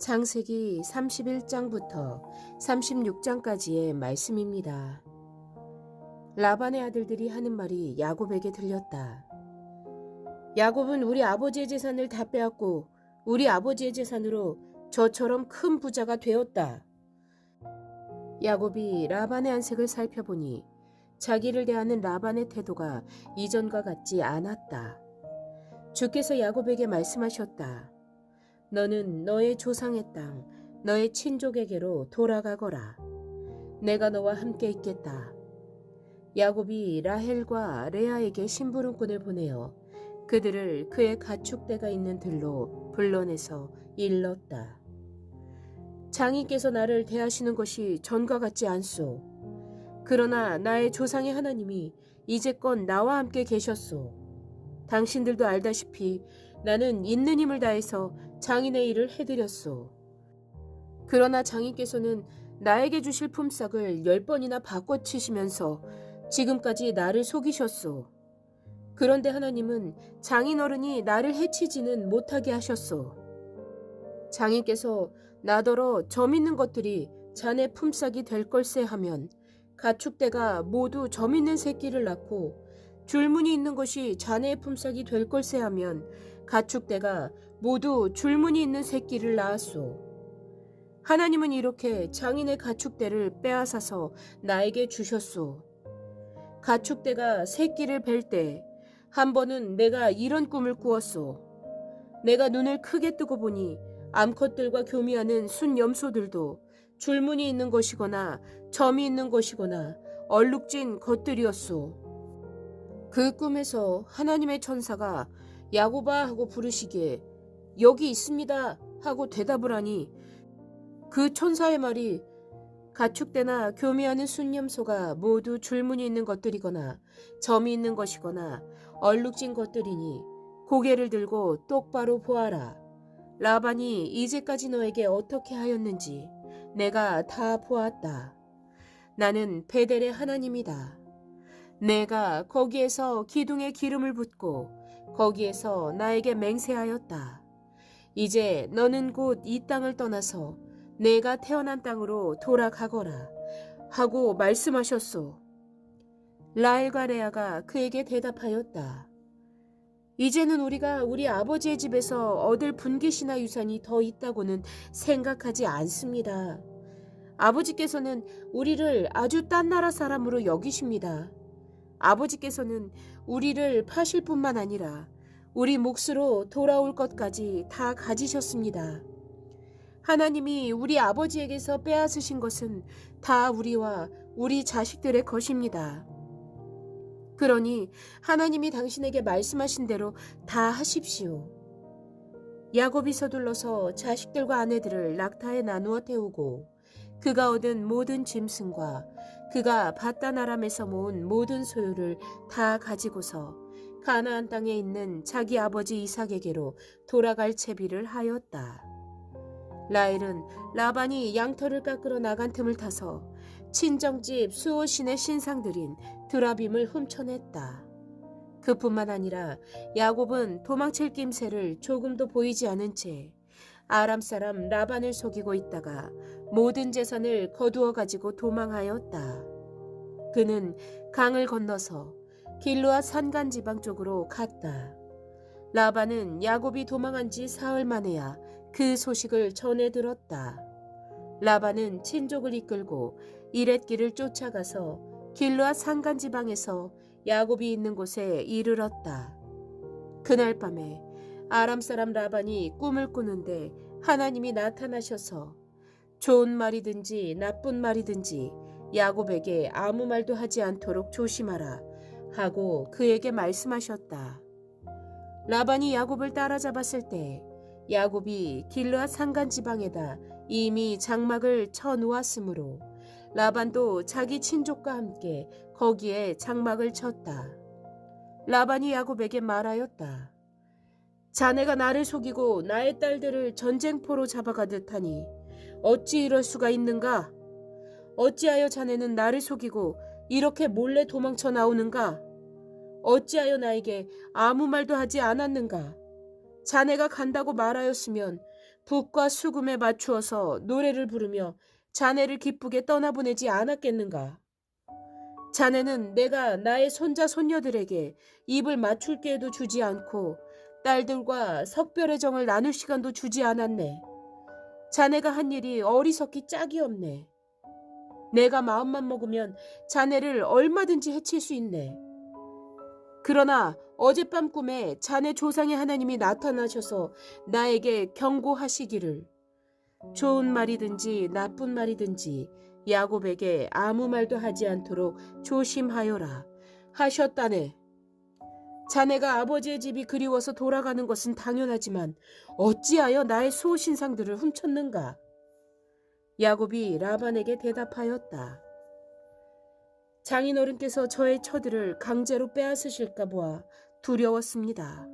창세기 31장부터 36장까지의 말씀입니다. 라반의 아들들이 하는 말이 야곱에게 들렸다. 야곱은 우리 아버지의 재산을 다 빼앗고 우리 아버지의 재산으로 저처럼 큰 부자가 되었다. 야곱이 라반의 안색을 살펴보니 자기를 대하는 라반의 태도가 이전과 같지 않았다. 주께서 야곱에게 말씀하셨다. 너는 너의 조상의 땅, 너의 친족에게로 돌아가거라. 내가 너와 함께 있겠다. 야곱이 라헬과 레아에게 심부름꾼을 보내어 그들을 그의 가축대가 있는 들로 불러내서 일렀다. 장인께서 나를 대하시는 것이 전과 같지 않소. 그러나 나의 조상의 하나님이 이제껏 나와 함께 계셨소. 당신들도 알다시피 나는 있는 힘을 다해서 장인의 일을 해드렸소. 그러나 장인께서는 나에게 주실 품삯을 10번이나 바꿔치시면서 지금까지 나를 속이셨소. 그런데 하나님은 장인 어른이 나를 해치지는 못하게 하셨소. 장인께서 나더러 점 있는 것들이 자네 품삯이 될 걸세 하면 가축대가 모두 점 있는 새끼를 낳고 줄무늬 있는 것이 자네의 품삯이 될 걸세 하면 가축대가 모두 줄무늬 있는 새끼를 낳았소. 하나님은 이렇게 장인의 가축대를 빼앗아서 나에게 주셨소. 가축대가 새끼를 뵐 때 한 번은 내가 이런 꿈을 꾸었소. 내가 눈을 크게 뜨고 보니 암컷들과 교미하는 순염소들도 줄무늬 있는 것이거나 점이 있는 것이거나 얼룩진 것들이었소. 그 꿈에서 하나님의 천사가 야곱아 하고 부르시기에 여기 있습니다 하고 대답을 하니 그 천사의 말이 가축대나 교미하는 순염소가 모두 줄무늬 있는 것들이거나 점이 있는 것이거나 얼룩진 것들이니 고개를 들고 똑바로 보아라. 라반이 이제까지 너에게 어떻게 하였는지 내가 다 보았다. 나는 베델의 하나님이다. 내가 거기에서 기둥에 기름을 붓고 거기에서 나에게 맹세하였다. 이제 너는 곧 이 땅을 떠나서 내가 태어난 땅으로 돌아가거라 하고 말씀하셨소. 라헬과 레아가 그에게 대답하였다. 이제는 우리가 우리 아버지의 집에서 얻을 분깃이나 유산이 더 있다고는 생각하지 않습니다. 아버지께서는 우리를 아주 딴 나라 사람으로 여기십니다. 아버지께서는 우리를 파실 뿐만 아니라 우리 몫으로 돌아올 것까지 다 가지셨습니다. 하나님이 우리 아버지에게서 빼앗으신 것은 다 우리와 우리 자식들의 것입니다. 그러니 하나님이 당신에게 말씀하신 대로 다 하십시오. 야곱이 서둘러서 자식들과 아내들을 낙타에 나누어 태우고 그가 얻은 모든 짐승과 그가 바단 아람에서 모은 모든 소유를 다 가지고서 가나안 땅에 있는 자기 아버지 이삭에게로 돌아갈 채비를 하였다. 라헬은 라반이 양털을 깎으러 나간 틈을 타서 친정집 수호신의 신상들인 드라빔을 훔쳐냈다. 그뿐만 아니라 야곱은 도망칠 낌새를 조금도 보이지 않은 채 아람 사람 라반을 속이고 있다가 모든 재산을 거두어 가지고 도망하였다. 그는 강을 건너서 길르앗 산간 지방 쪽으로 갔다. 라반은 야곱이 도망한 지 사흘 만에야 그 소식을 전해 들었다. 라반은 친족을 이끌고 이렛길을 쫓아가서 길르앗 산간 지방에서 야곱이 있는 곳에 이르렀다. 그날 밤에 아람 사람 라반이 꿈을 꾸는데 하나님이 나타나셔서 좋은 말이든지 나쁜 말이든지 야곱에게 아무 말도 하지 않도록 조심하라 하고 그에게 말씀하셨다. 라반이 야곱을 따라잡았을 때 야곱이 길르앗 산간 지방에다 이미 장막을 쳐 놓았으므로 라반도 자기 친족과 함께 거기에 장막을 쳤다. 라반이 야곱에게 말하였다. 자네가 나를 속이고 나의 딸들을 전쟁포로 잡아가듯 하니 어찌 이럴 수가 있는가? 어찌하여 자네는 나를 속이고 이렇게 몰래 도망쳐 나오는가? 어찌하여 나에게 아무 말도 하지 않았는가? 자네가 간다고 말하였으면 북과 수금에 맞추어서 노래를 부르며 자네를 기쁘게 떠나보내지 않았겠는가? 자네는 내가 나의 손자 손녀들에게 입을 맞출 기회도 주지 않고 딸들과 석별의 정을 나눌 시간도 주지 않았네. 자네가 한 일이 어리석기 짝이 없네. 내가 마음만 먹으면 자네를 얼마든지 해칠 수 있네. 그러나 어젯밤 꿈에 자네 조상의 하나님이 나타나셔서 나에게 경고하시기를 좋은 말이든지 나쁜 말이든지 야곱에게 아무 말도 하지 않도록 조심하여라 하셨다네. 자네가 아버지의 집이 그리워서 돌아가는 것은 당연하지만 어찌하여 나의 수호신상들을 훔쳤는가? 야곱이 라반에게 대답하였다. 장인어른께서 저의 처들을 강제로 빼앗으실까 보아 두려웠습니다.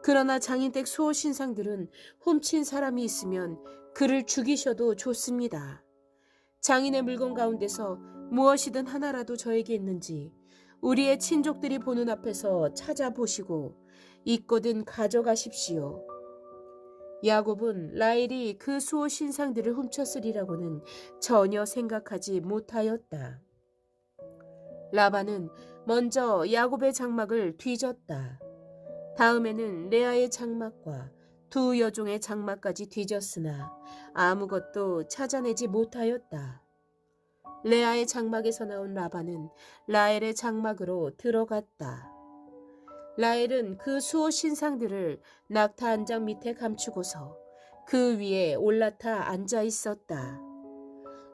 그러나 장인댁 수호신상들은 훔친 사람이 있으면 그를 죽이셔도 좋습니다. 장인의 물건 가운데서 무엇이든 하나라도 저에게 있는지 우리의 친족들이 보는 앞에서 찾아보시고 있거든 가져가십시오. 야곱은 라헬이 그 수호신상들을 훔쳤으리라고는 전혀 생각하지 못하였다. 라반은 먼저 야곱의 장막을 뒤졌다. 다음에는 레아의 장막과 두 여종의 장막까지 뒤졌으나 아무것도 찾아내지 못하였다. 레아의 장막에서 나온 라반은 라헬의 장막으로 들어갔다. 라헬은 그 수호 신상들을 낙타 한 장 밑에 감추고서 그 위에 올라타 앉아 있었다.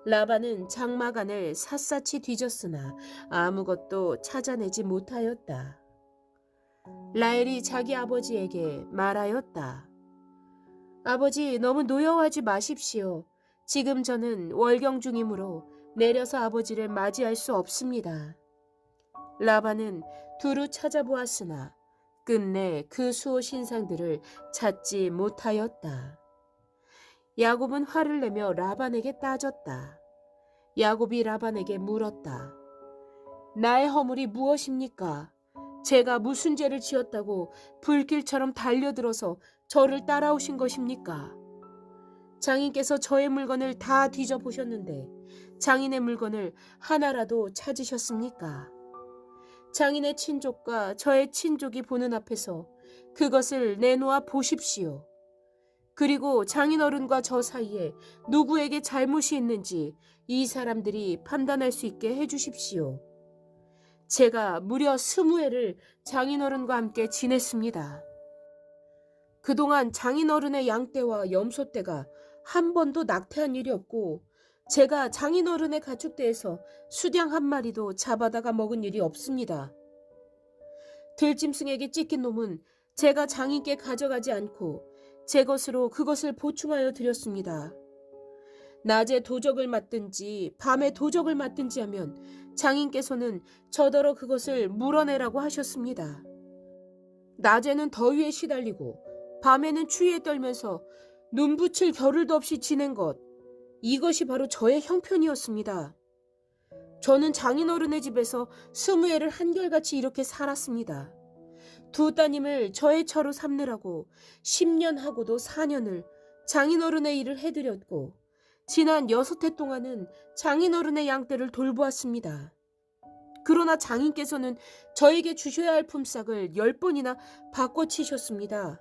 라반은 장막 안을 샅샅이 뒤졌으나 아무것도 찾아내지 못하였다. 라헬이 자기 아버지에게 말하였다. 아버지, 너무 노여워하지 마십시오. 지금 저는 월경 중이므로 내려서 아버지를 맞이할 수 없습니다. 라반은 두루 찾아보았으나 끝내 그 수호 신상들을 찾지 못하였다. 야곱은 화를 내며 라반에게 따졌다. 야곱이 라반에게 물었다. 나의 허물이 무엇입니까? 제가 무슨 죄를 지었다고 불길처럼 달려들어서 저를 따라오신 것입니까? 장인께서 저의 물건을 다 뒤져보셨는데 장인의 물건을 하나라도 찾으셨습니까? 장인의 친족과 저의 친족이 보는 앞에서 그것을 내놓아 보십시오. 그리고 장인어른과 저 사이에 누구에게 잘못이 있는지 이 사람들이 판단할 수 있게 해주십시오. 제가 무려 20회를 장인어른과 함께 지냈습니다. 그동안 장인어른의 양떼와 염소떼가 한 번도 낙태한 일이 없고 제가 장인어른의 가축대에서 수량 한 마리도 잡아다가 먹은 일이 없습니다. 들짐승에게 찢긴 놈은 제가 장인께 가져가지 않고 제 것으로 그것을 보충하여 드렸습니다. 낮에 도적을 맞든지 밤에 도적을 맞든지 하면 장인께서는 저더러 그것을 물어내라고 하셨습니다. 낮에는 더위에 시달리고 밤에는 추위에 떨면서 눈 붙일 겨를도 없이 지낸 것, 이것이 바로 저의 형편이었습니다. 저는 장인어른의 집에서 20회를 한결같이 이렇게 살았습니다. 두 따님을 저의 처로 삼느라고 10년 하고도 4년을 장인어른의 일을 해드렸고 지난 6해 동안은 장인어른의 양떼를 돌보았습니다. 그러나 장인께서는 저에게 주셔야 할 품삯을 10번이나 바꿔치셨습니다.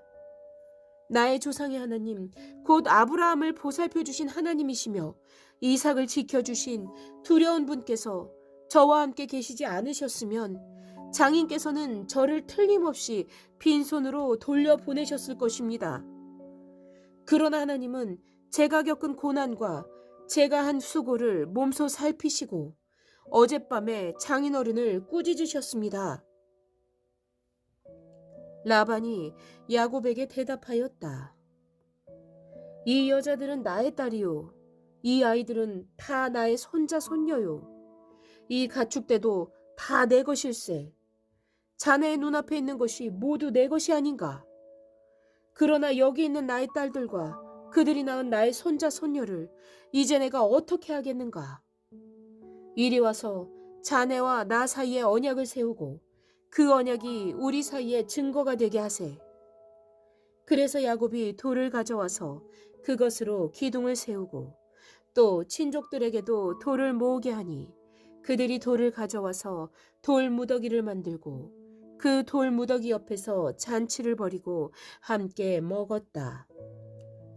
나의 조상의 하나님, 곧 아브라함을 보살펴 주신 하나님이시며 이삭을 지켜주신 두려운 분께서 저와 함께 계시지 않으셨으면 장인께서는 저를 틀림없이 빈손으로 돌려보내셨을 것입니다. 그러나 하나님은 제가 겪은 고난과 제가 한 수고를 몸소 살피시고 어젯밤에 장인어른을 꾸짖으셨습니다. 라반이 야곱에게 대답하였다. 이 여자들은 나의 딸이요. 이 아이들은 다 나의 손자 손녀요. 이 가축대도 다 내 것일세. 자네의 눈앞에 있는 것이 모두 내 것이 아닌가. 그러나 여기 있는 나의 딸들과 그들이 낳은 나의 손자 손녀를 이제 내가 어떻게 하겠는가. 이리 와서 자네와 나 사이에 언약을 세우고 그 언약이 우리 사이에 증거가 되게 하세. 그래서 야곱이 돌을 가져와서 그것으로 기둥을 세우고 또 친족들에게도 돌을 모으게 하니 그들이 돌을 가져와서 돌 무더기를 만들고 그 돌 무더기 옆에서 잔치를 벌이고 함께 먹었다.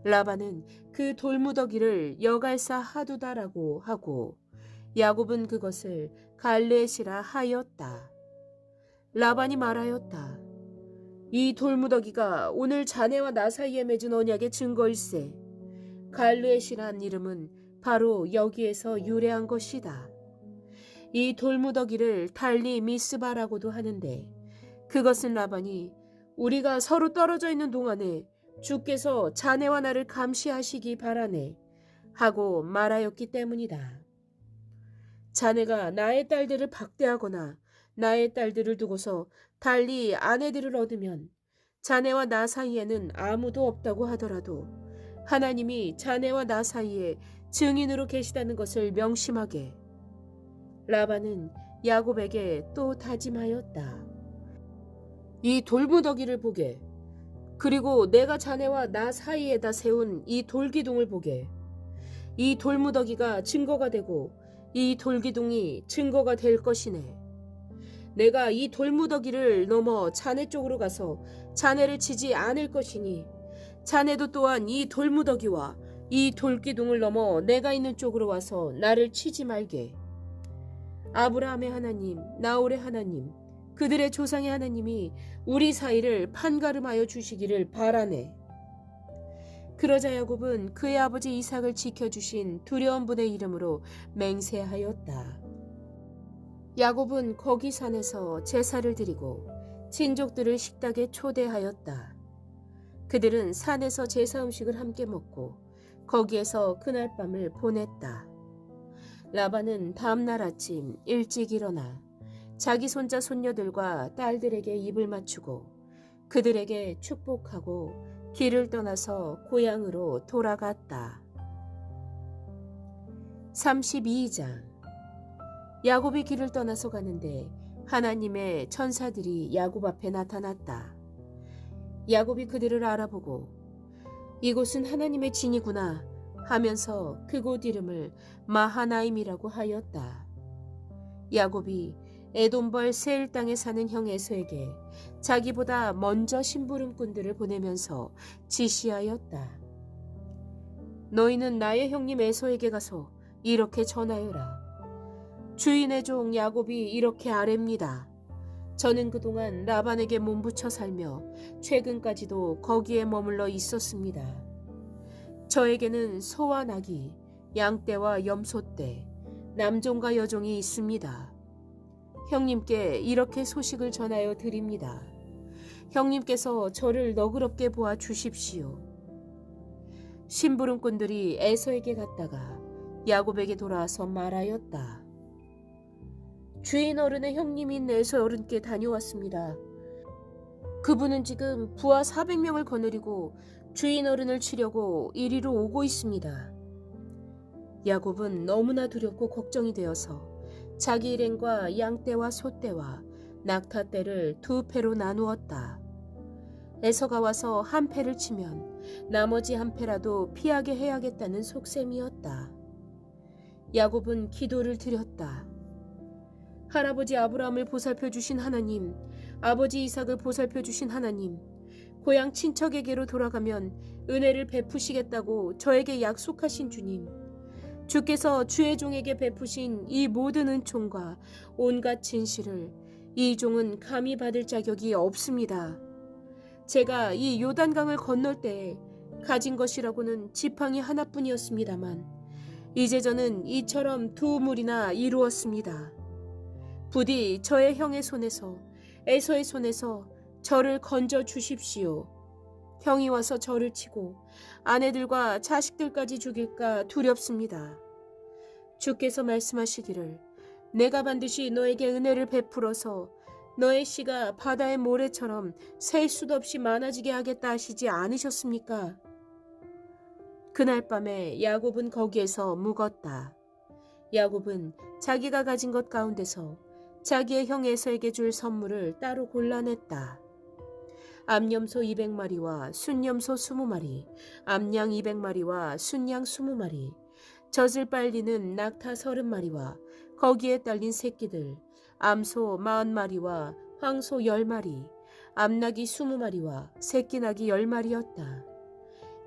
라반은 그 돌 무더기를 여갈사 하두다라고 하고 야곱은 그것을 갈레시라 하였다. 라반이 말하였다. 이 돌무더기가 오늘 자네와 나 사이에 맺은 언약의 증거일세. 갈르엣이란 이름은 바로 여기에서 유래한 것이다. 이 돌무더기를 달리 미스바라고도 하는데 그것은 라반이 우리가 서로 떨어져 있는 동안에 주께서 자네와 나를 감시하시기 바라네 하고 말하였기 때문이다. 자네가 나의 딸들을 박대하거나 나의 딸들을 두고서 달리 아내들을 얻으면 자네와 나 사이에는 아무도 없다고 하더라도 하나님이 자네와 나 사이에 증인으로 계시다는 것을 명심하게. 라반은 야곱에게 또 다짐하였다. 이 돌무더기를 보게. 그리고 내가 자네와 나 사이에다 세운 이 돌기둥을 보게. 이 돌무더기가 증거가 되고 이 돌기둥이 증거가 될 것이네. 내가 이 돌무더기를 넘어 자네 쪽으로 가서 자네를 치지 않을 것이니 자네도 또한 이 돌무더기와 이 돌기둥을 넘어 내가 있는 쪽으로 와서 나를 치지 말게. 아브라함의 하나님, 나홀의 하나님, 그들의 조상의 하나님이 우리 사이를 판가름하여 주시기를 바라네. 그러자 야곱은 그의 아버지 이삭을 지켜주신 두려운 분의 이름으로 맹세하였다. 야곱은 거기 산에서 제사를 드리고 친족들을 식탁에 초대하였다. 그들은 산에서 제사 음식을 함께 먹고 거기에서 그날 밤을 보냈다. 라반은 다음날 아침 일찍 일어나 자기 손자 손녀들과 딸들에게 입을 맞추고 그들에게 축복하고 길을 떠나서 고향으로 돌아갔다. 32장. 야곱이 길을 떠나서 가는데 하나님의 천사들이 야곱 앞에 나타났다. 야곱이 그들을 알아보고 이곳은 하나님의 진이구나 하면서 그곳 이름을 마하나임이라고 하였다. 야곱이 에돔벌 세일 땅에 사는 형 에서에게 자기보다 먼저 심부름꾼들을 보내면서 지시하였다. 너희는 나의 형님 에서에게 가서 이렇게 전하여라. 주인의 종 야곱이 이렇게 아뢰입니다. 저는 그동안 라반에게 몸부쳐 살며 최근까지도 거기에 머물러 있었습니다. 저에게는 소와 나귀, 양떼와 염소떼, 남종과 여종이 있습니다. 형님께 이렇게 소식을 전하여 드립니다. 형님께서 저를 너그럽게 보아 주십시오. 심부름꾼들이 에서에게 갔다가 야곱에게 돌아와서 말하였다. 주인 어른의 형님인 에서 어른께 다녀왔습니다. 그분은 지금 부하 400명을 거느리고 주인 어른을 치려고 이리로 오고 있습니다. 야곱은 너무나 두렵고 걱정이 되어서 자기 일행과 양떼와 소떼와 낙타떼를 두 패로 나누었다. 에서가 와서 한 패를 치면 나머지 한 패라도 피하게 해야겠다는 속셈이었다. 야곱은 기도를 드렸다. 할아버지 아브라함을 보살펴 주신 하나님, 아버지 이삭을 보살펴 주신 하나님, 고향 친척에게로 돌아가면 은혜를 베푸시겠다고 저에게 약속하신 주님, 주께서 주의 종에게 베푸신 이 모든 은총과 온갖 진실을 이 종은 감히 받을 자격이 없습니다. 제가 이 요단강을 건널 때에 가진 것이라고는 지팡이 하나뿐이었습니다만 이제 저는 이처럼 두 물이나 이루었습니다. 부디 저의 형의 손에서 에서의 손에서 저를 건져 주십시오. 형이 와서 저를 치고 아내들과 자식들까지 죽일까 두렵습니다. 주께서 말씀하시기를 내가 반드시 너에게 은혜를 베풀어서 너의 씨가 바다의 모래처럼 셀 수도 없이 많아지게 하겠다 하시지 않으셨습니까? 그날 밤에 야곱은 거기에서 묵었다. 야곱은 자기가 가진 것 가운데서 자기의 형 에서에게 줄 선물을 따로 골라냈다. 암염소 200마리와 순염소 20마리, 암양 200마리와 순양 20마리, 젖을 빨리는 낙타 30마리와 거기에 딸린 새끼들, 암소 40마리와 황소 10마리, 암나귀 20마리와 새끼나귀 10마리였다.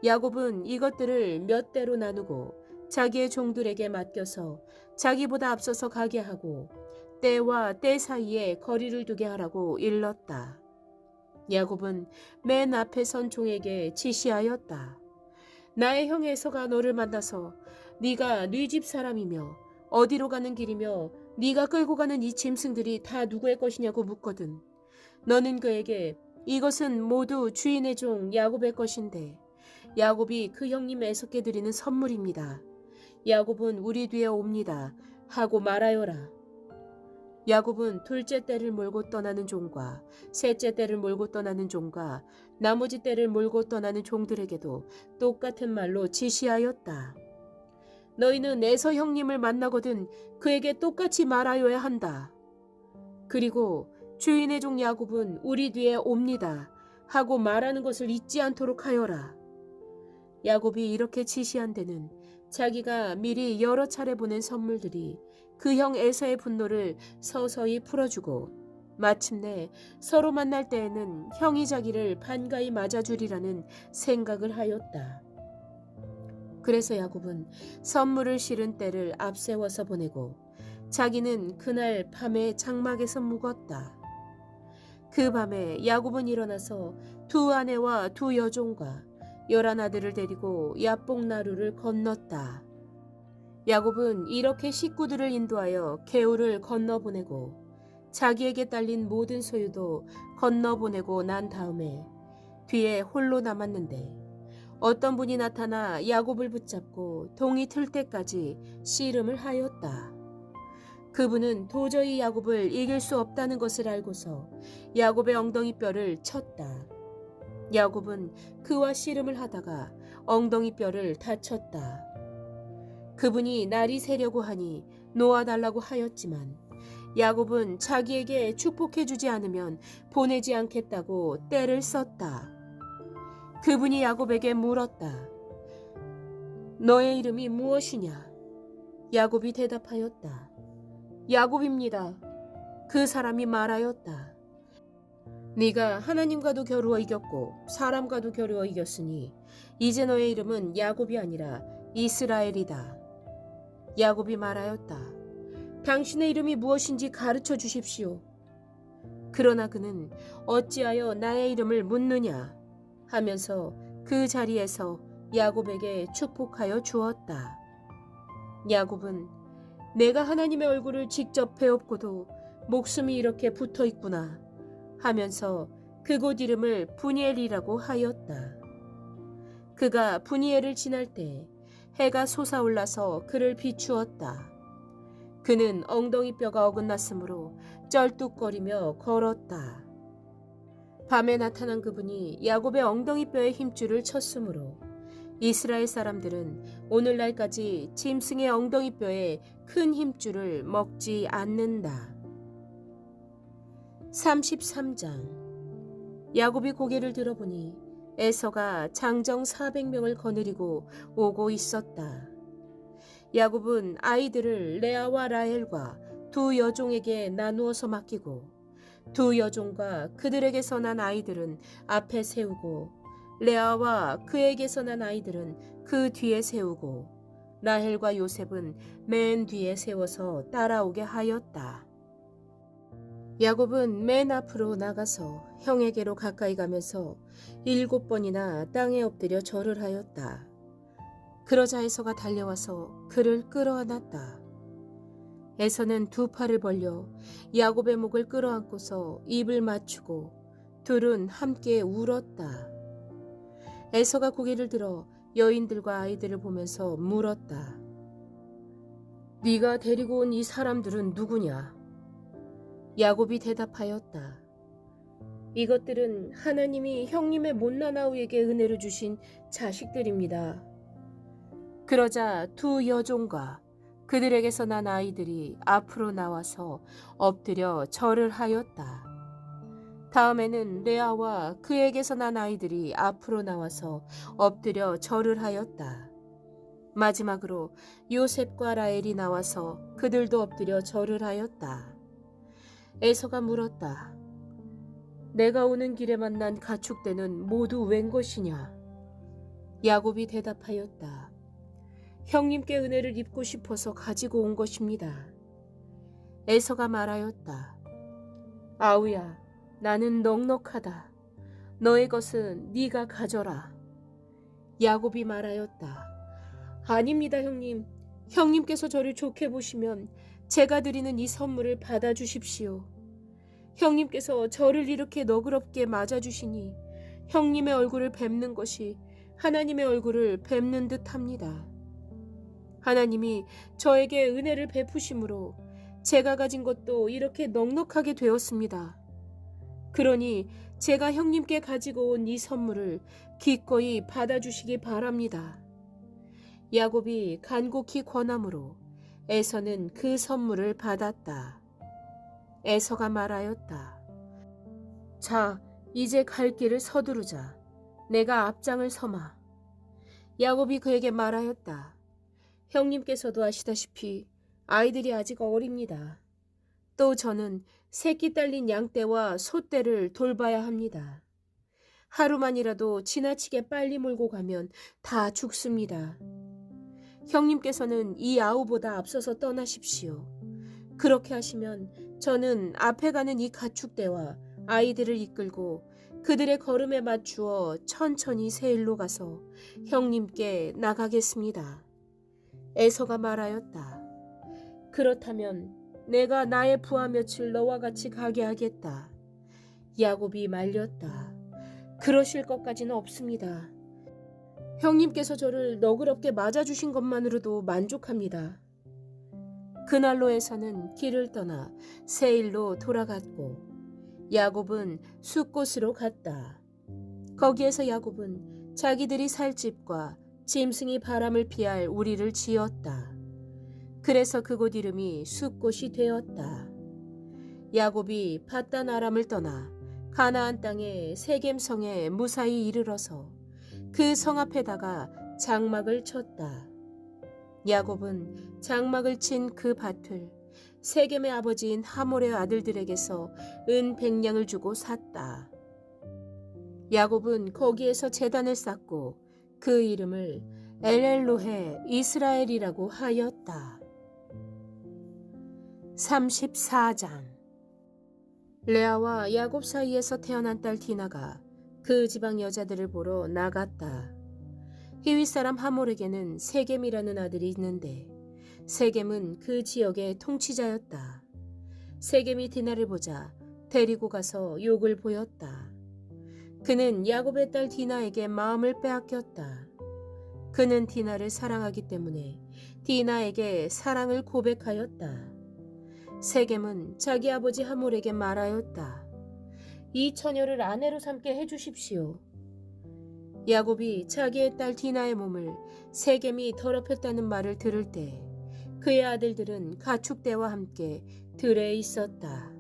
야곱은 이것들을 몇 대로 나누고 자기의 종들에게 맡겨서 자기보다 앞서서 가게 하고 때와 때 사이에 거리를 두게 하라고 일렀다. 야곱은 맨 앞에 선 종에게 지시하였다. 나의 형 에서가 너를 만나서 네가 네 집 사람이며 어디로 가는 길이며 네가 끌고 가는 이 짐승들이 다 누구의 것이냐고 묻거든. 너는 그에게 이것은 모두 주인의 종 야곱의 것인데 야곱이 그 형님 에서께 드리는 선물입니다. 야곱은 우리 뒤에 옵니다 하고 말하여라. 야곱은 둘째 떼를 몰고 떠나는 종과 셋째 떼를 몰고 떠나는 종과 나머지 떼를 몰고 떠나는 종들에게도 똑같은 말로 지시하였다. 너희는 에서 형님을 만나거든 그에게 똑같이 말하여야 한다. 그리고 주인의 종 야곱은 우리 뒤에 옵니다 하고 말하는 것을 잊지 않도록 하여라. 야곱이 이렇게 지시한 데는 자기가 미리 여러 차례 보낸 선물들이 그 형 에서의 분노를 서서히 풀어주고 마침내 서로 만날 때에는 형이 자기를 반가이 맞아주리라는 생각을 하였다. 그래서 야곱은 선물을 실은 떼를 앞세워서 보내고 자기는 그날 밤에 장막에서 묵었다. 그 밤에 야곱은 일어나서 두 아내와 두 여종과 11아들을 데리고 야복나루를 건넜다. 야곱은 이렇게 식구들을 인도하여 개울을 건너보내고 자기에게 딸린 모든 소유도 건너보내고 난 다음에 뒤에 홀로 남았는데 어떤 분이 나타나 야곱을 붙잡고 동이 틀 때까지 씨름을 하였다. 그분은 도저히 야곱을 이길 수 없다는 것을 알고서 야곱의 엉덩이뼈를 쳤다. 야곱은 그와 씨름을 하다가 엉덩이뼈를 다쳤다. 그분이 날이 새려고 하니 놓아달라고 하였지만 야곱은 자기에게 축복해주지 않으면 보내지 않겠다고 떼를 썼다. 그분이 야곱에게 물었다. 너의 이름이 무엇이냐? 야곱이 대답하였다. 야곱입니다. 그 사람이 말하였다. 네가 하나님과도 겨루어 이겼고 사람과도 겨루어 이겼으니 이제 너의 이름은 야곱이 아니라 이스라엘이다. 야곱이 말하였다. 당신의 이름이 무엇인지 가르쳐 주십시오. 그러나 그는 어찌하여 나의 이름을 묻느냐 하면서 그 자리에서 야곱에게 축복하여 주었다. 야곱은 내가 하나님의 얼굴을 직접 배웠고도 목숨이 이렇게 붙어 있구나 하면서 그곳 이름을 브니엘이라고 하였다. 그가 브니엘을 지날 때 해가 솟아올라서 그를 비추었다. 그는 엉덩이뼈가 어긋났으므로 쩔뚝거리며 걸었다. 밤에 나타난 그분이 야곱의 엉덩이뼈에 힘줄을 쳤으므로 이스라엘 사람들은 오늘날까지 짐승의 엉덩이뼈에 큰 힘줄을 먹지 않는다. 33장. 야곱이 고개를 들어보니 에서가 장정 400명을 거느리고 오고 있었다. 야곱은 아이들을 레아와 라헬과 두 여종에게 나누어서 맡기고 두 여종과 그들에게서 난 아이들은 앞에 세우고 레아와 그에게서 난 아이들은 그 뒤에 세우고 라헬과 요셉은 맨 뒤에 세워서 따라오게 하였다. 야곱은 맨 앞으로 나가서 형에게로 가까이 가면서 7번이나 땅에 엎드려 절을 하였다. 그러자 에서가 달려와서 그를 끌어안았다. 에서는 두 팔을 벌려 야곱의 목을 끌어안고서 입을 맞추고 둘은 함께 울었다. 에서가 고개를 들어 여인들과 아이들을 보면서 물었다. 네가 데리고 온 이 사람들은 누구냐? 야곱이 대답하였다. 이것들은 하나님이 형님의 못난 아우에게 은혜를 주신 자식들입니다. 그러자 두 여종과 그들에게서 난 아이들이 앞으로 나와서 엎드려 절을 하였다. 다음에는 레아와 그에게서 난 아이들이 앞으로 나와서 엎드려 절을 하였다. 마지막으로 요셉과 라헬이 나와서 그들도 엎드려 절을 하였다. 에서가 물었다. 내가 오는 길에 만난 가축대는 모두 웬 것이냐? 야곱이 대답하였다. 형님께 은혜를 입고 싶어서 가지고 온 것입니다. 에서가 말하였다. 아우야, 나는 넉넉하다. 너의 것은 네가 가져라. 야곱이 말하였다. 아닙니다, 형님. 형님께서 저를 좋게 보시면 제가 드리는 이 선물을 받아주십시오. 형님께서 저를 이렇게 너그럽게 맞아주시니 형님의 얼굴을 뵙는 것이 하나님의 얼굴을 뵙는 듯합니다. 하나님이 저에게 은혜를 베푸심으로 제가 가진 것도 이렇게 넉넉하게 되었습니다. 그러니 제가 형님께 가지고 온 이 선물을 기꺼이 받아주시기 바랍니다. 야곱이 간곡히 권함으로 에서는 그 선물을 받았다. 에서가 말하였다. 자, 이제 갈 길을 서두르자. 내가 앞장을 서마. 야곱이 그에게 말하였다. 형님께서도 아시다시피 아이들이 아직 어립니다. 또 저는 새끼 딸린 양떼와 소떼를 돌봐야 합니다. 하루만이라도 지나치게 빨리 몰고 가면 다 죽습니다. 형님께서는 이 아우보다 앞서서 떠나십시오. 그렇게 하시면 저는 앞에 가는 이 가축대와 아이들을 이끌고 그들의 걸음에 맞추어 천천히 세일로 가서 형님께 나가겠습니다. 에서가 말하였다. 그렇다면 내가 나의 부하 며칠 너와 같이 가게 하겠다. 야곱이 말렸다. 그러실 것까지는 없습니다. 형님께서 저를 너그럽게 맞아주신 것만으로도 만족합니다. 그날로 에서는 길을 떠나 세일로 돌아갔고 야곱은 숫곳으로 갔다. 거기에서 야곱은 자기들이 살 집과 짐승이 바람을 피할 우리를 지었다. 그래서 그곳 이름이 숫곳이 되었다. 야곱이 밧단 아람을 떠나 가나안 땅의 세겜성에 무사히 이르러서 그 성 앞에다가 장막을 쳤다. 야곱은 장막을 친 그 밭을 세겜의 아버지인 하몰의 아들들에게서 은 100냥을 주고 샀다. 야곱은 거기에서 제단을 쌓고 그 이름을 엘엘로헤 이스라엘이라고 하였다. 34장. 레아와 야곱 사이에서 태어난 딸 디나가 그 지방 여자들을 보러 나갔다. 히윗 사람 하몰에게는 세겜이라는 아들이 있는데 세겜은 그 지역의 통치자였다. 세겜이 디나를 보자 데리고 가서 욕을 보였다. 그는 야곱의 딸 디나에게 마음을 빼앗겼다. 그는 디나를 사랑하기 때문에 디나에게 사랑을 고백하였다. 세겜은 자기 아버지 하몰에게 말하였다. 이 처녀를 아내로 삼게 해주십시오. 야곱이 자기의 딸 디나의 몸을 세겜이 더럽혔다는 말을 들을 때 그의 아들들은 가축대와 함께 들에 있었다.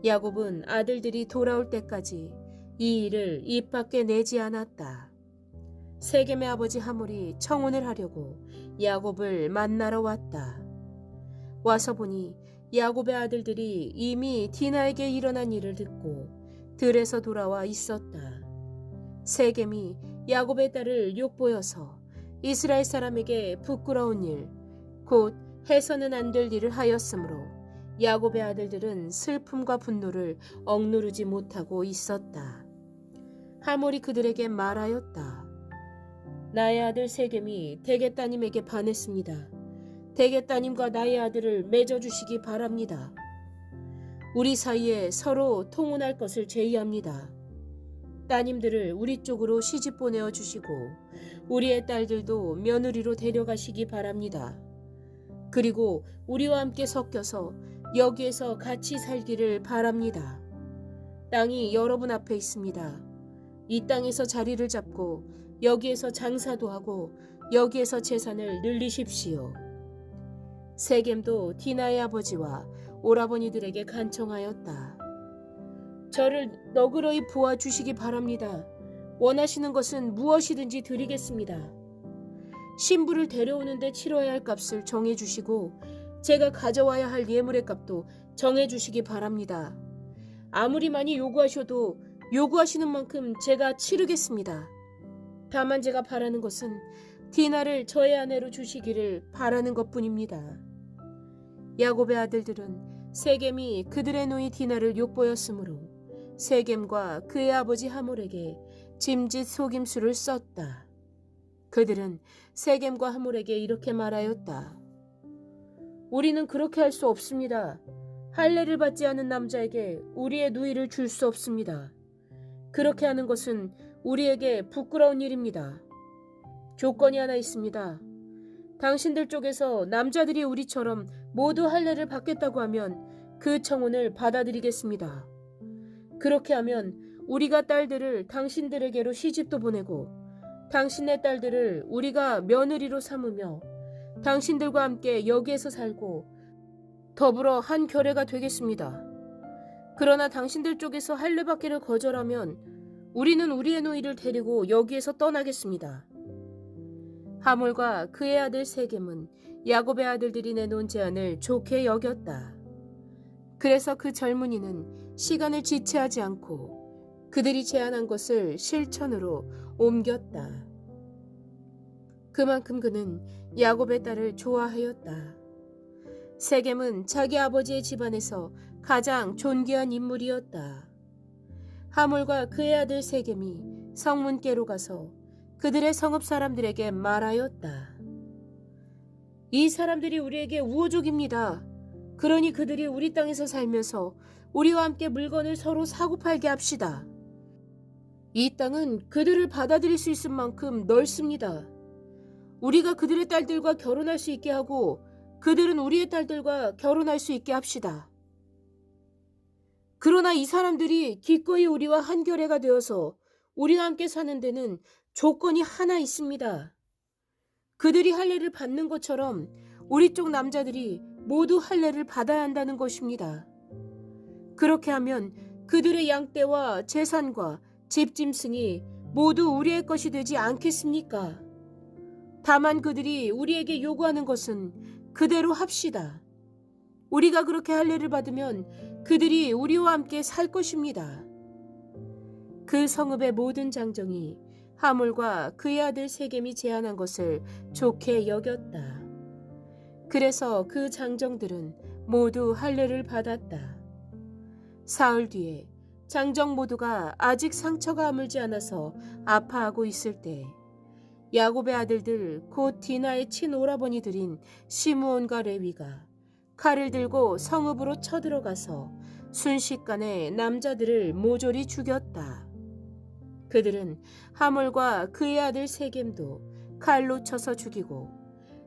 야곱은 아들들이 돌아올 때까지 이 일을 입 밖에 내지 않았다. 세겜의 아버지 하몰이 청혼을 하려고 야곱을 만나러 왔다. 와서 보니 야곱의 아들들이 이미 디나에게 일어난 일을 듣고 들에서 돌아와 있었다. 세겜이 야곱의 딸을 욕보여서 이스라엘 사람에게 부끄러운 일, 곧 해서는 안 될 일을 하였으므로 야곱의 아들들은 슬픔과 분노를 억누르지 못하고 있었다. 하몰이 그들에게 말하였다. 나의 아들 세겜이 대개 따님에게 반했습니다. 대개 따님과 나의 아들을 맺어주시기 바랍니다. 우리 사이에 서로 통혼할 것을 제의합니다. 따님들을 우리 쪽으로 시집 보내어 주시고 우리의 딸들도 며느리로 데려가시기 바랍니다. 그리고 우리와 함께 섞여서 여기에서 같이 살기를 바랍니다. 땅이 여러분 앞에 있습니다. 이 땅에서 자리를 잡고 여기에서 장사도 하고 여기에서 재산을 늘리십시오. 세겜도 디나의 아버지와 오라버니들에게 간청하였다. 저를 너그러이 보아주시기 바랍니다. 원하시는 것은 무엇이든지 드리겠습니다. 신부를 데려오는데 치러야 할 값을 정해주시고 제가 가져와야 할 예물의 값도 정해주시기 바랍니다. 아무리 많이 요구하셔도 요구하시는 만큼 제가 치르겠습니다. 다만 제가 바라는 것은 디나를 저의 아내로 주시기를 바라는 것뿐입니다. 야곱의 아들들은 세겜이 그들의 누이 디나를 욕보였으므로 세겜과 그의 아버지 하몰에게 짐짓 속임수를 썼다. 그들은 세겜과 하몰에게 이렇게 말하였다. 우리는 그렇게 할 수 없습니다. 할례를 받지 않은 남자에게 우리의 누이를 줄 수 없습니다. 그렇게 하는 것은 우리에게 부끄러운 일입니다. 조건이 하나 있습니다. 당신들 쪽에서 남자들이 우리처럼 모두 할례를 받겠다고 하면 그 청혼을 받아들이겠습니다. 그렇게 하면 우리가 딸들을 당신들에게로 시집도 보내고 당신의 딸들을 우리가 며느리로 삼으며 당신들과 함께 여기에서 살고 더불어 한 결례가 되겠습니다. 그러나 당신들 쪽에서 할례 받기를 거절하면 우리는 우리의 누이를 데리고 여기에서 떠나겠습니다. 하몰과 그의 아들 세겜은 야곱의 아들들이 내놓은 제안을 좋게 여겼다. 그래서 그 젊은이는 시간을 지체하지 않고 그들이 제안한 것을 실천으로 옮겼다. 그만큼 그는 야곱의 딸을 좋아하였다. 세겜은 자기 아버지의 집안에서 가장 존귀한 인물이었다. 하몰과 그의 아들 세겜이 성문께로 가서 그들의 성읍 사람들에게 말하였다. 이 사람들이 우리에게 우호족입니다. 그러니 그들이 우리 땅에서 살면서 우리와 함께 물건을 서로 사고팔게 합시다. 이 땅은 그들을 받아들일 수 있을 만큼 넓습니다. 우리가 그들의 딸들과 결혼할 수 있게 하고 그들은 우리의 딸들과 결혼할 수 있게 합시다. 그러나 이 사람들이 기꺼이 우리와 한결애가 되어서 우리와 함께 사는 데는 조건이 하나 있습니다. 그들이 할례를 받는 것처럼 우리 쪽 남자들이 모두 할례를 받아야 한다는 것입니다. 그렇게 하면 그들의 양떼와 재산과 집짐승이 모두 우리의 것이 되지 않겠습니까? 다만 그들이 우리에게 요구하는 것은 그대로 합시다. 우리가 그렇게 할례를 받으면 그들이 우리와 함께 살 것입니다. 그 성읍의 모든 장정이 하몰과 그의 아들 세겜이 제안한 것을 좋게 여겼다. 그래서 그 장정들은 모두 할례를 받았다. 사흘 뒤에 장정 모두가 아직 상처가 아물지 않아서 아파하고 있을 때 야곱의 아들들 곧 디나의 친오라버니들인 시므온과 레위가 칼을 들고 성읍으로 쳐들어가서 순식간에 남자들을 모조리 죽였다. 그들은 하몰과 그의 아들 세겜도 칼로 쳐서 죽이고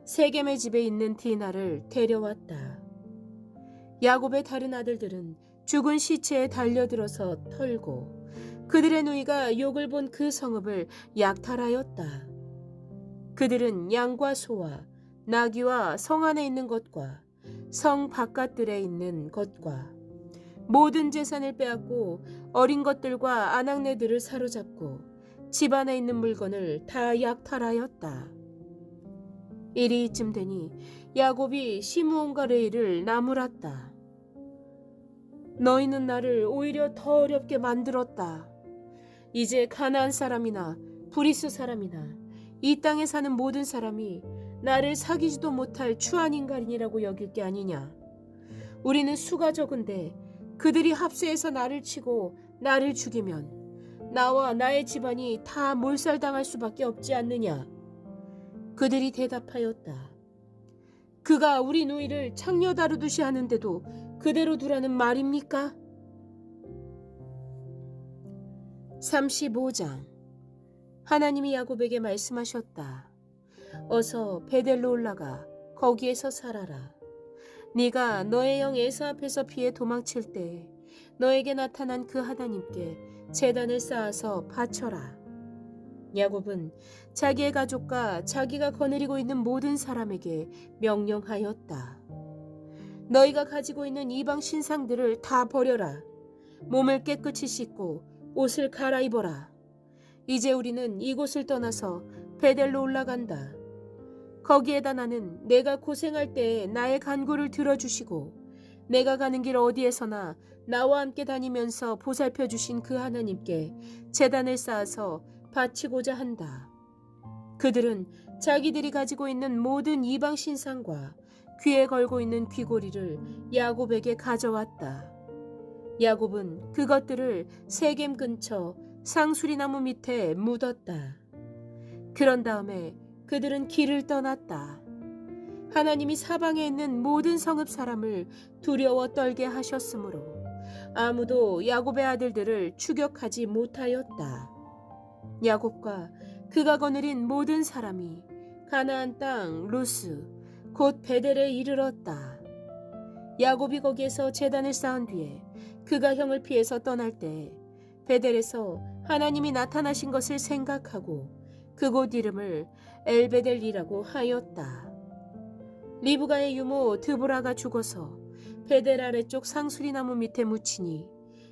세겜의 집에 있는 디나를 데려왔다. 야곱의 다른 아들들은 죽은 시체에 달려들어서 털고 그들의 누이가 욕을 본 그 성읍을 약탈하였다. 그들은 양과 소와 나귀와 성 안에 있는 것과 성 바깥들에 있는 것과 모든 재산을 빼앗고 어린 것들과 아낙네들을 사로잡고 집 안에 있는 물건을 다 약탈하였다. 일이 이쯤 되니 야곱이 시므온과 레위를 나무랐다. 너희는 나를 오히려 더 어렵게 만들었다. 이제 가나안 사람이나 브리스 사람이나 이 땅에 사는 모든 사람이 나를 사귀지도 못할 추한 인간이라고 여길 게 아니냐. 우리는 수가 적은데 그들이 합세해서 나를 치고 나를 죽이면 나와 나의 집안이 다 몰살당할 수밖에 없지 않느냐. 그들이 대답하였다. 그가 우리 누이를 창녀 다루듯이 하는데도 그대로 두라는 말입니까? 35장. 하나님이 야곱에게 말씀하셨다. 어서 베델로 올라가 거기에서 살아라. 네가 너의 영 에서 앞에서 피해 도망칠 때 너에게 나타난 그 하나님께 제단을 쌓아서 바쳐라. 야곱은 자기의 가족과 자기가 거느리고 있는 모든 사람에게 명령하였다. 너희가 가지고 있는 이방 신상들을 다 버려라. 몸을 깨끗이 씻고 옷을 갈아입어라. 이제 우리는 이곳을 떠나서 베델로 올라간다. 거기에다 나는 내가 고생할 때에 나의 간구를 들어주시고 내가 가는 길 어디에서나 나와 함께 다니면서 보살펴 주신 그 하나님께 제단을 쌓아서 바치고자 한다. 그들은 자기들이 가지고 있는 모든 이방 신상과 귀에 걸고 있는 귀고리를 야곱에게 가져왔다. 야곱은 그것들을 세겜 근처 상수리나무 밑에 묻었다. 그런 다음에 그들은 길을 떠났다. 하나님이 사방에 있는 모든 성읍 사람을 두려워 떨게 하셨으므로 아무도 야곱의 아들들을 추격하지 못하였다. 야곱과 그가 거느린 모든 사람이 가나안 땅 루스 곧 베델에 이르렀다. 야곱이 거기에서 제단을 쌓은 뒤에 그가 형을 피해서 떠날 때 베델에서 하나님이 나타나신 것을 생각하고 그곳 이름을 엘베델이라고 하였다. 리브가의 유모 드보라가 죽어서 베델 아래쪽 상수리나무 밑에 묻히니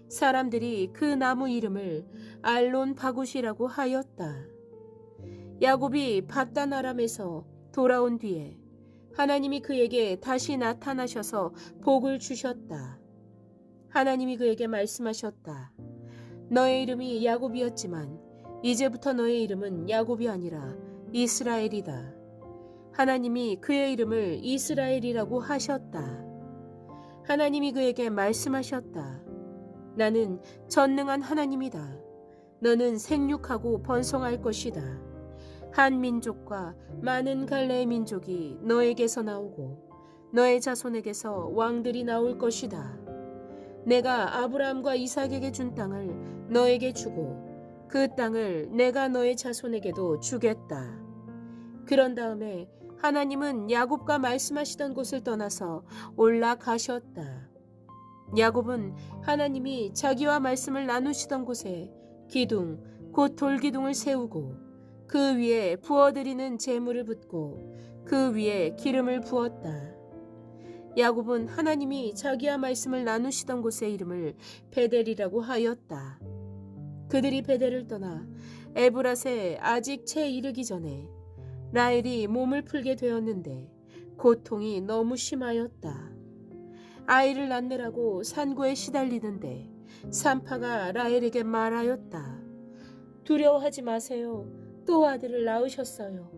사람들이 그 나무 이름을 알론 바굿이라고 하였다. 야곱이 밧단 아람에서 돌아온 뒤에 하나님이 그에게 다시 나타나셔서 복을 주셨다. 하나님이 그에게 말씀하셨다. 너의 이름이 야곱이었지만 이제부터 너의 이름은 야곱이 아니라 이스라엘이다. 하나님이 그의 이름을 이스라엘이라고 하셨다. 하나님이 그에게 말씀하셨다. 나는 전능한 하나님이다. 너는 생육하고 번성할 것이다. 한 민족과 많은 갈래의 민족이 너에게서 나오고 너의 자손에게서 왕들이 나올 것이다. 내가 아브라함과 이삭에게 준 땅을 너에게 주고 그 땅을 내가 너의 자손에게도 주겠다. 그런 다음에 하나님은 야곱과 말씀하시던 곳을 떠나서 올라가셨다. 야곱은 하나님이 자기와 말씀을 나누시던 곳에 기둥 곧 돌기둥을 세우고 그 위에 부어드리는 제물을 붓고 그 위에 기름을 부었다. 야곱은 하나님이 자기와 말씀을 나누시던 곳의 이름을 베델이라고 하였다. 그들이 베델을 떠나 에브랏에 아직 채 이르기 전에 라헬이 몸을 풀게 되었는데 고통이 너무 심하였다. 아이를 낳느라고 산고에 시달리는데 산파가 라헬에게 말하였다. 두려워하지 마세요. 또 아들을 낳으셨어요.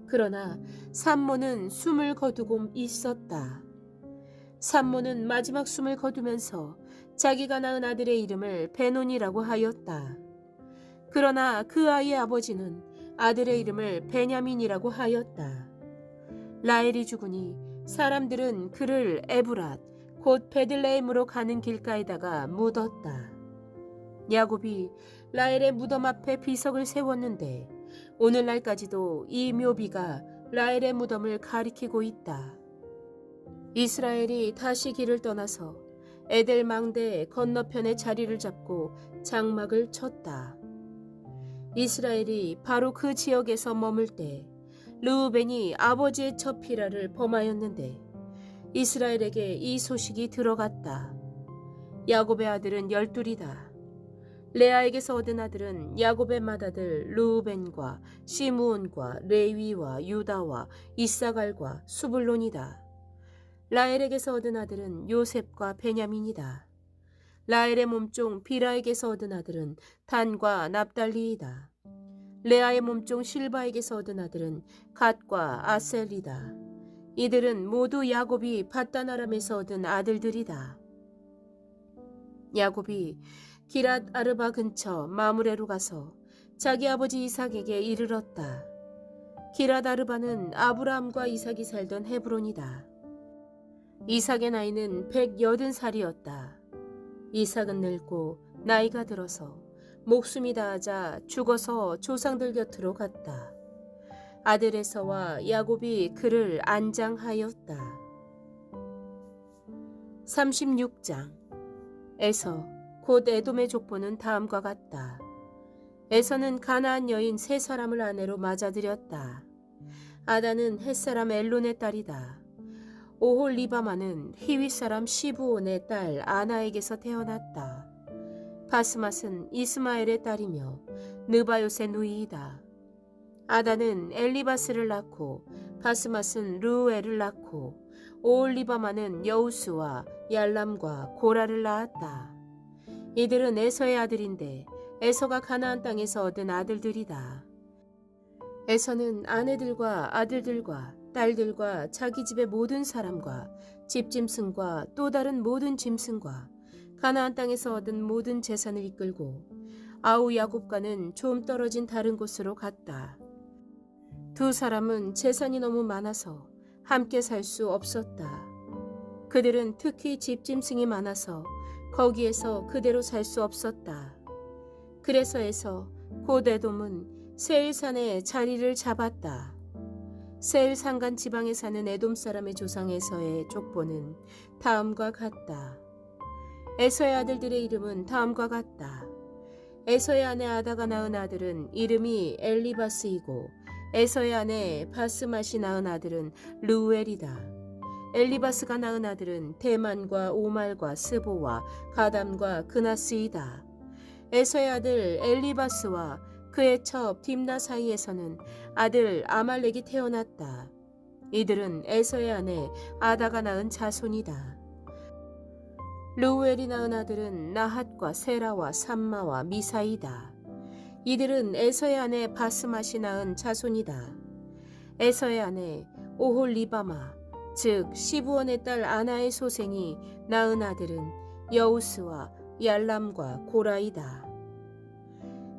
그러나 산모는 숨을 거두고 있었다. 산모는 마지막 숨을 거두면서 자기가 낳은 아들의 이름을 베논이라고 하였다. 그러나 그 아이의 아버지는 아들의 이름을 베냐민이라고 하였다. 라헬이 죽으니 사람들은 그를 에브랏 곧 베들레헴으로 가는 길가에다가 묻었다. 야곱이 라헬의 무덤 앞에 비석을 세웠는데 오늘날까지도 이 묘비가 라헬의 무덤을 가리키고 있다. 이스라엘이 다시 길을 떠나서 에델 망대 건너편에 자리를 잡고 장막을 쳤다. 이스라엘이 바로 그 지역에서 머물 때 르우벤이 아버지의 첫 피라를 범하였는데 이스라엘에게 이 소식이 들어갔다. 야곱의 아들은 12이다. 레아에게서 얻은 아들은 야곱의 맏아들 르우벤과 시므온과 레위와 유다와 이사갈과 수불론이다. 라헬에게서 얻은 아들은 요셉과 베냐민이다. 라헬의 몸종 비라에게서 얻은 아들은 단과 납달리이다. 레아의 몸종 실바에게서 얻은 아들은 갓과 아셀이다. 이들은 모두 야곱이 밧단 아람에서 얻은 아들들이다. 야곱이 기랏 아르바 근처 마므레로 가서 자기 아버지 이삭에게 이르렀다. 기랏 아르바는 아브라함과 이삭이 살던 헤브론이다. 이삭의 나이는 180살이었다. 이삭은 늙고 나이가 들어서 목숨이 다하자 죽어서 조상들 곁으로 갔다. 아들 에서와 야곱이 그를 안장하였다. 36장 에서 곧 에돔의 족보는 다음과 같다. 에서는 가나안 여인 3사람을 아내로 맞아들였다. 아다는 햇사람 엘론의 딸이다. 오홀리바마는 히윗 사람 시브온의 딸 아나에게서 태어났다. 바스맛은 이스마엘의 딸이며 느바요의 누이이다. 아다는 엘리바스를 낳고 바스맛은 르우엘을 낳고 오홀리바마는 여우스와 얄람과 고라를 낳았다. 이들은 에서의 아들인데 에서가 가나안 땅에서 얻은 아들들이다. 에서는 아내들과 아들들과 딸들과 자기 집의 모든 사람과 집짐승과 또 다른 모든 짐승과 가나안 땅에서 얻은 모든 재산을 이끌고 아우 야곱과는 좀 떨어진 다른 곳으로 갔다. 두 사람은 재산이 너무 많아서 함께 살 수 없었다. 그들은 특히 집짐승이 많아서 거기에서 그대로 살 수 없었다. 그래서 에서 곧 에돔은 세일산에 자리를 잡았다. 세일 산간 지방에 사는 에돔 사람의 조상 에서의 족보는 다음과 같다. 에서의 아들들의 이름은 다음과 같다. 에서의 아내 아다가 낳은 아들은 이름이 엘리바스이고 에서의 아내 바스맛이 낳은 아들은 르우엘이다. 엘리바스가 낳은 아들은 대만과 오말과 스보와 가담과 그나스이다. 에서의 아들 엘리바스와 그의 첩 딥나 사이에서는 아들 아말렉이 태어났다. 이들은 에서의 아내 아다가 낳은 자손이다. 르우엘이 낳은 아들은 나핫과 세라와 삼마와 미사이다. 이들은 에서의 아내 바스맛이 낳은 자손이다. 에서의 아내 오홀리바마 즉 시브온의 딸 아나의 소생이 낳은 아들은 여우스와 얄람과 고라이다.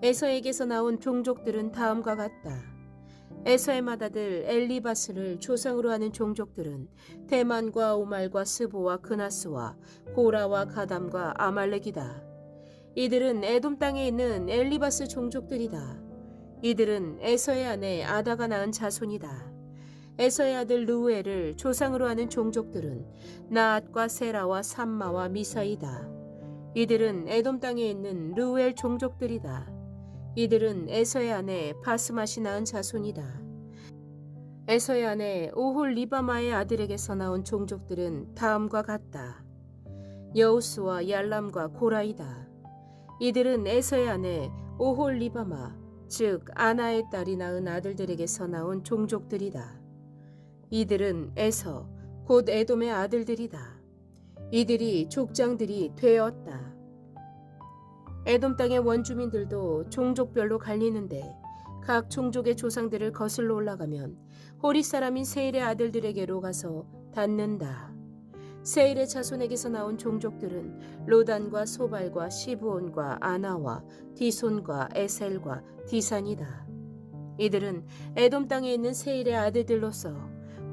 에서에게서 나온 종족들은 다음과 같다. 에서의 맏아들 엘리바스를 조상으로 하는 종족들은 대만과 오말과 스보와 그나스와 고라와 가담과 아말렉이다. 이들은 에돔 땅에 있는 엘리바스 종족들이다. 이들은 에서의 아내 아다가 낳은 자손이다. 에서의 아들 르우엘을 조상으로 하는 종족들은 나앗과 세라와 삼마와 미사이다. 이들은 에돔 땅에 있는 르우엘 종족들이다. 이들은 에서의 아내 바스맛이 낳은 자손이다. 에서의 아내 오홀리바마의 아들에게서 나온 종족들은 다음과 같다. 여우스와 얄람과 고라이다. 이들은 에서의 아내 오홀리바마 즉 아나의 딸이 낳은 아들들에게서 나온 종족들이다. 이들은 에서 곧 에돔의 아들들이다. 이들이 족장들이 되었다. 에돔 땅의 원주민들도 종족별로 갈리는데 각 종족의 조상들을 거슬러 올라가면 호리 사람인 세일의 아들들에게로 가서 닿는다. 세일의 자손에게서 나온 종족들은 로단과 소발과 시브온과 아나와 디손과 에셀과 디산이다. 이들은 에돔 땅에 있는 세일의 아들들로서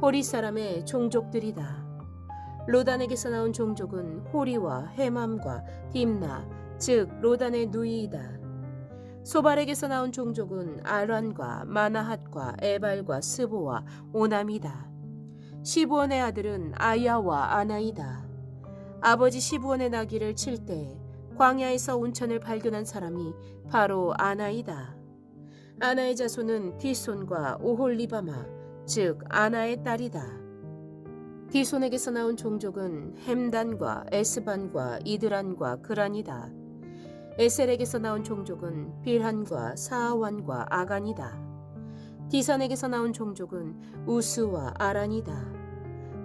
호리 사람의 종족들이다. 로단에게서 나온 종족은 호리와 헤맘과 딥나 즉 로단의 누이이다. 소발에게서 나온 종족은 아란과 마나핫과 에발과 스보와 오남이다. 시브온의 아들은 아야와 아나이다. 아버지 시브온의 나귀를 칠 때 광야에서 온천을 발견한 사람이 바로 아나이다. 아나의 자손은 디손과 오홀리바마 즉 아나의 딸이다. 디손에게서 나온 종족은 햄단과 에스반과 이드란과 그란이다. 에셀에게서 나온 종족은 빌한과 사아완과 아간이다. 디산에게서 나온 종족은 우스와 아란이다.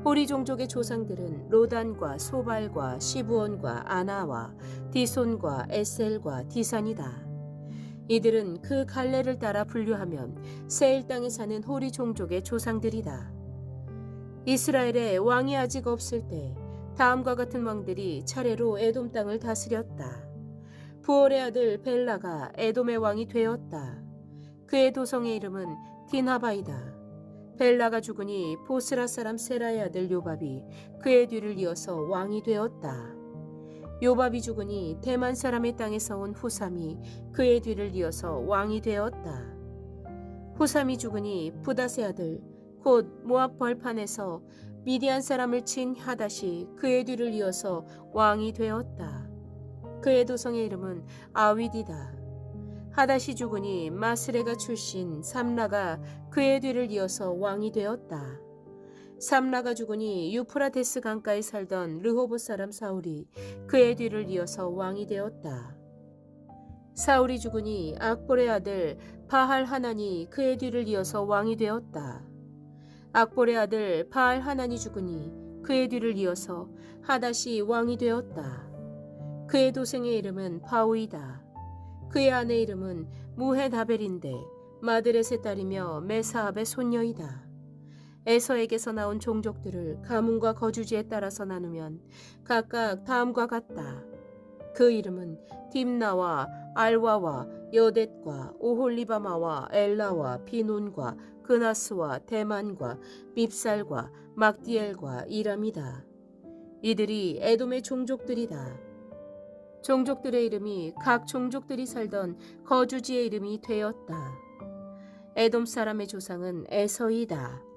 호리 종족의 조상들은 로단과 소발과 시브온과 아나와 디손과 에셀과 디산이다. 이들은 그 갈래를 따라 분류하면 세일 땅에 사는 호리 종족의 조상들이다. 이스라엘에 왕이 아직 없을 때 다음과 같은 왕들이 차례로 에돔 땅을 다스렸다. 부올의 아들 벨라가 에돔의 왕이 되었다. 그의 도성의 이름은 디나바이다. 벨라가 죽으니 보스라 사람 세라의 아들 요밥이 그의 뒤를 이어서 왕이 되었다. 요밥이 죽으니 대만 사람의 땅에서 온 후삼이 그의 뒤를 이어서 왕이 되었다. 후삼이 죽으니 부닷의 아들 곧 모압 벌판에서 미디안 사람을 친 하닷이 그의 뒤를 이어서 왕이 되었다. 그의 도성의 이름은 아위디다. 하닷이 죽으니 마스레가 출신 삼라가 그의 뒤를 이어서 왕이 되었다. 삼라가 죽으니 유프라데스 강가에 살던 르호보 사람 사울이 그의 뒤를 이어서 왕이 되었다. 사울이 죽으니 악볼의 아들 바할 하난이 그의 뒤를 이어서 왕이 되었다. 악볼의 아들 바알 하난이 죽으니 그의 뒤를 이어서 하닷이 왕이 되었다. 그의 도생의 이름은 바우이다. 그의 아내 이름은 무헤다벨인데 마드렛의 딸이며 메사압의 손녀이다. 에서에게서 나온 종족들을 가문과 거주지에 따라서 나누면 각각 다음과 같다. 그 이름은 딥나와 알와와 여댓과 오홀리바마와 엘라와 비논과 그나스와 대만과 밉살과 막디엘과 이람이다. 이들이 에돔의 종족들이다. 종족들의 이름이 각 종족들이 살던 거주지의 이름이 되었다. 에돔 사람의 조상은 에서이다.